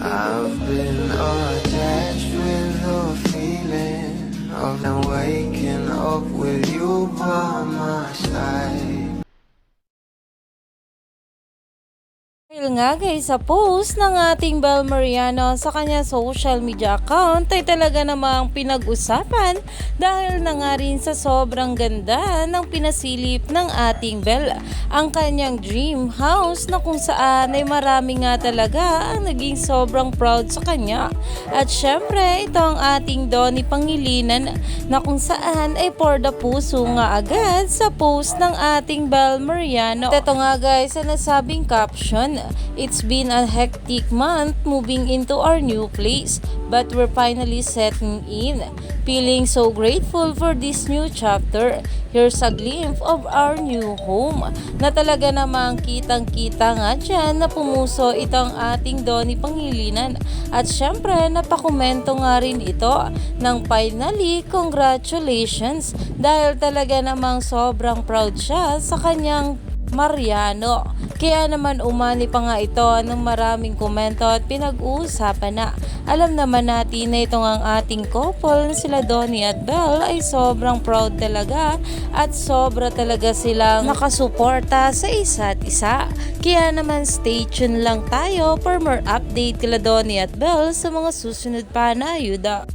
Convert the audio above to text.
I've been attached with the feeling of now waking up with you by my side. Dahil nga guys, sa post ng ating Bel Mariano sa kanya social media account ay talaga namang pinag-usapan dahil na nga rin sa sobrang ganda ng pinasilip ng ating Bel ang kanyang dream house na kung saan ay marami nga talaga ang naging sobrang proud sa kanya. At syempre ito ang ating Donnie Pangilinan na kung saan ay for the puso nga agad sa post ng ating Bel Mariano. At ito nga guys ang nasabing caption, "It's been a hectic month moving into our new place, but we're finally settling in. Feeling so grateful for this new chapter. Here's a glimpse of our new home." Na talaga namang kitang-kita nga dyan na pumuso itong ating Donnie Pangilinan. At syempre napakomento nga rin ito ng finally congratulations dahil talaga namang sobrang proud siya sa kanyang Mariano. Kaya naman umani pa nga ito ng maraming komento at pinag-uusapan na. Alam naman natin na itong ang ating couple na sila Donnie at Bel ay sobrang proud talaga at sobra talaga silang nakasuporta sa isa't isa. Kaya naman stay tuned lang tayo for more update kila Donnie at Bel sa mga susunod pa na ayuda.